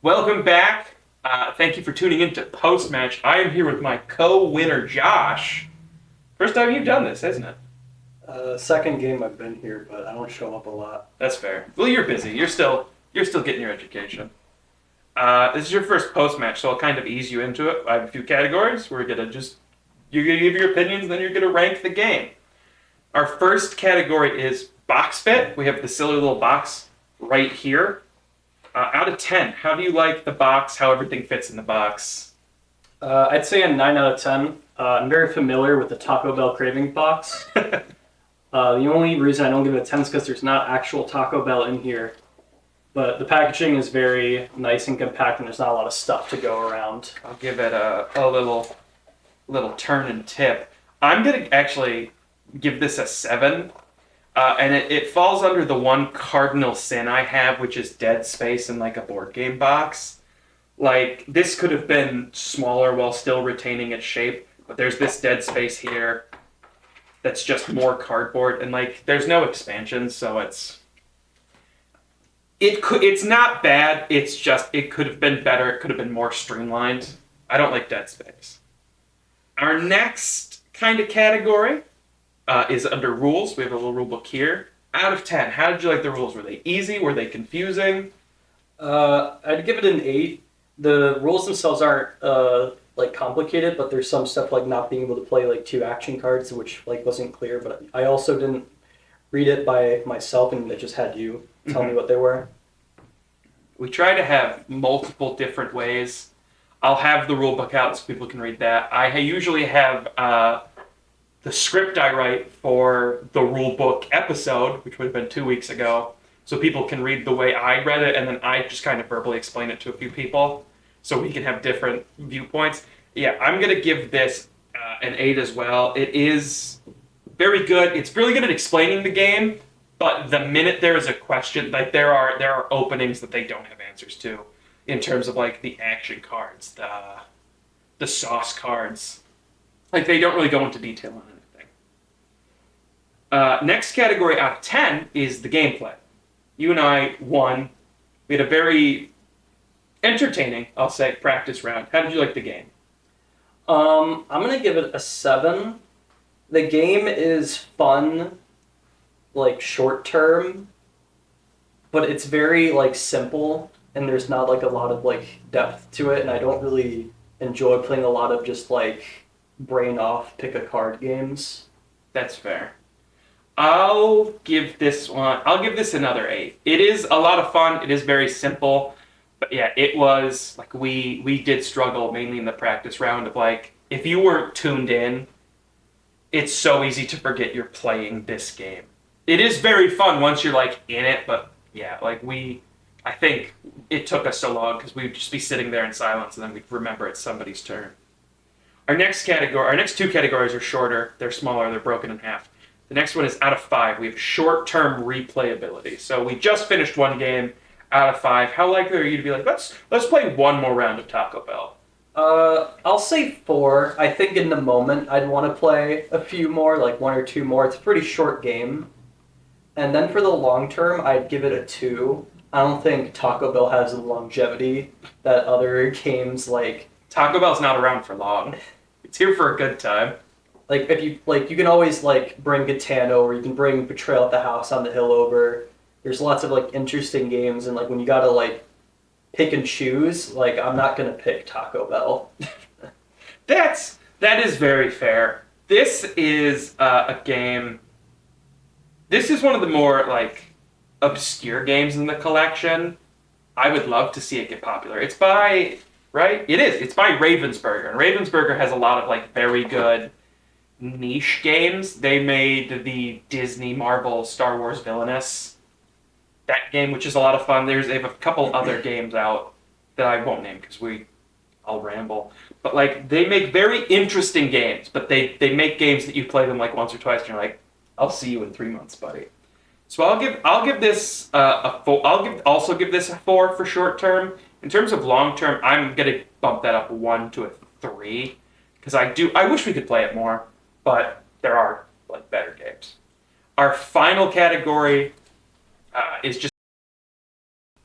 Welcome back. Thank you for tuning in to Post-Match. I am here with my co-winner, Josh. First time you've done this, isn't it? Second game I've been here, but I don't show up a lot. That's fair. Well, you're busy. You're still getting your education. This is your first post-match, so I'll kind of ease you into it. I have a few categories. You're gonna give your opinions, and then you're gonna rank the game. Our first category is box fit. We have the silly little box right here. Out of 10, how do you like the box? How everything fits in the box? I'd say a 9 out of 10. I'm very familiar with the Taco Bell craving box. The only reason I don't give it a 10 is because there's not actual Taco Bell in here. But the packaging is very nice and compact, and there's not a lot of stuff to go around. I'll give it a little turn and tip. I'm gonna actually give this a 7. And it falls under the one cardinal sin I have, which is dead space in like a board game box. Like, this could have been smaller while still retaining its shape, but there's this dead space here that's just more cardboard, and like, there's no expansion, so it's not bad, it's just, it could have been better, it could have been more streamlined. I don't like dead space. Our next kind of category is under rules. We have a little rule book here. Out of 10, how did you like the rules? Were they easy? Were they confusing? I'd give it an 8. The rules themselves aren't like complicated, but there's some stuff like not being able to play like 2 action cards, which like wasn't clear. But I also didn't read it by myself, and it just had you tell me what they were. We try to have multiple different ways. I'll have the rule book out so people can read that. I usually have the script I write for the rule book episode, which would have been 2 weeks ago, so people can read the way I read it, and then I just kind of verbally explain it to a few people, so we can have different viewpoints. Yeah, I'm going to give this an 8 as well. It is very good. It's really good at explaining the game, but the minute there is a question, like there are openings that they don't have answers to, in terms of like the action cards, the sauce cards. Like, they don't really go into detail on anything. Next category out of 10 is the gameplay. You and I won. We had a very entertaining, I'll say, practice round. How did you like the game? I'm gonna give it a 7. The game is fun, like short term, but it's very like simple, and there's not like a lot of like depth to it, and I don't really enjoy playing a lot of just like brain off pick a card games. That's fair. I'll give this another 8. It is a lot of fun. It is very simple. But yeah, it was like we did struggle mainly in the practice round of like, if you weren't tuned in, it's so easy to forget you're playing this game. It is very fun once you're like in it, but yeah, like I think it took us so long because we'd just be sitting there in silence and then we'd remember it's somebody's turn. Our next 2 categories are shorter. They're smaller. They're broken in half. The next one is out of 5. We have short-term replayability. So we just finished one game. Out of 5, how likely are you to be like, let's play one more round of Taco Bell? I'll say 4. I think in the moment I'd want to play a few more, like 1 or 2 more. It's a pretty short game. And then for the long term, I'd give it a 2. I don't think Taco Bell has the longevity that other games like... Taco Bell's not around for long. It's here for a good time. Like, if you like, you can always like bring Catan over. You can bring Betrayal at the House on the Hill over. There's lots of like interesting games, and like when you gotta like pick and choose, like I'm not gonna pick Taco Bell. That is very fair. This is a game. This is one of the more like obscure games in the collection. I would love to see it get popular. It's by It's by Ravensburger, and Ravensburger has a lot of like very good niche games. They made the Disney Marvel Star Wars Villainous, that game, which is a lot of fun. They have a couple other games out that I won't name because I'll ramble. But like, they make very interesting games, but they make games that you play them like once or twice and you're like, I'll see you in 3 months, buddy. So I'll give this a 4. Also give this a 4 for short term. In terms of long term, I'm gonna bump that up 1 to a 3 because I wish we could play it more, but there are like better games. Our final category is just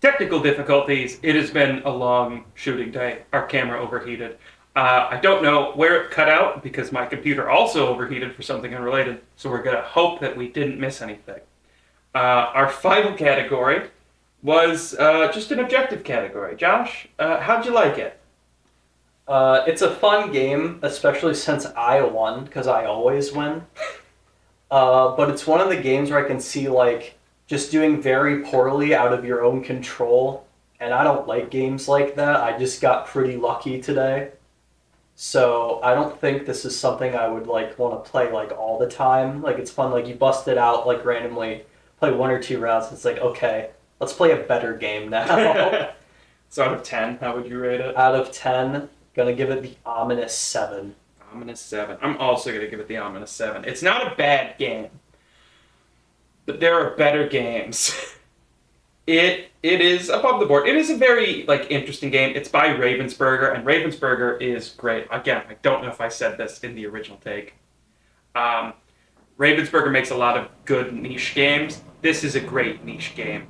Technical difficulties. It has been a long shooting day. Our camera overheated. I don't know where it cut out because my computer also overheated for something unrelated. So we're going to hope that we didn't miss anything. Our final category was just an objective category. Josh, how'd you like it? It's a fun game, especially since I won, because I always win. But it's one of the games where I can see, like, just doing very poorly out of your own control. And I don't like games like that. I just got pretty lucky today. So I don't think this is something I would, like, want to play, like, all the time. Like, it's fun, like, you bust it out, like, randomly, play 1 or 2 rounds, it's like, okay, let's play a better game now. So out of 10, how would you rate it? Out of 10, gonna give it the ominous 7. Ominous 7. I'm also going to give it the ominous 7. It's not a bad game, but there are better games. It is above the board. It is a very interesting game. It's by Ravensburger, and Ravensburger is great. Again, I don't know if I said this in the original take. Ravensburger makes a lot of good niche games. This is a great niche game.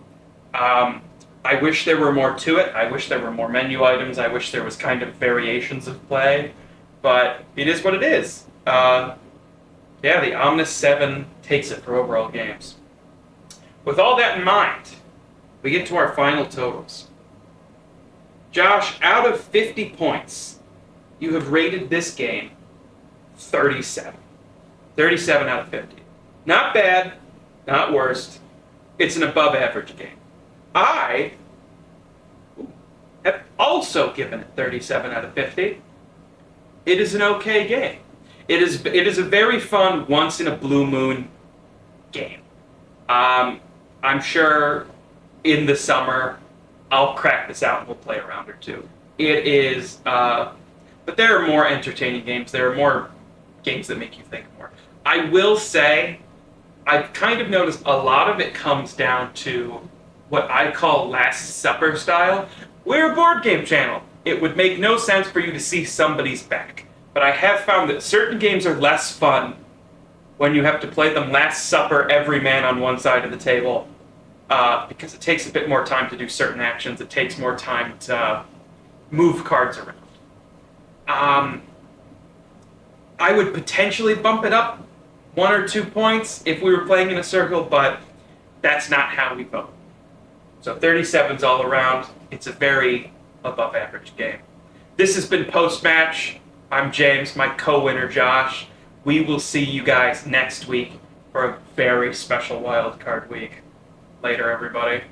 I wish there were more to it. I wish there were more menu items. I wish there was kind of variations of play. But it is what it is. Yeah, the Omnis 7 takes it for overall games. With all that in mind, we get to our final totals. Josh, out of 50 points, you have rated this game 37. 37 out of 50. Not bad, not worst. It's an above average game. I have also given it 37 out of 50. It is an okay game. It is a very fun once in a blue moon game. I'm sure in the summer I'll crack this out and we'll play a round or two. It is, but there are more entertaining games. There are more games that make you think more. I will say, I've kind of noticed a lot of it comes down to what I call Last Supper style. We're a board game channel. It would make no sense for you to see somebody's back. But I have found that certain games are less fun when you have to play them Last Supper, every man on one side of the table, because it takes a bit more time to do certain actions. It takes more time to move cards around. I would potentially bump it up 1 or 2 points if we were playing in a circle, but that's not how we vote. So 37's all around. It's a very above average game. This has been Post-Match. I'm James, my co-winner Josh. We will see you guys next week for a very special wildcard week. Later, everybody.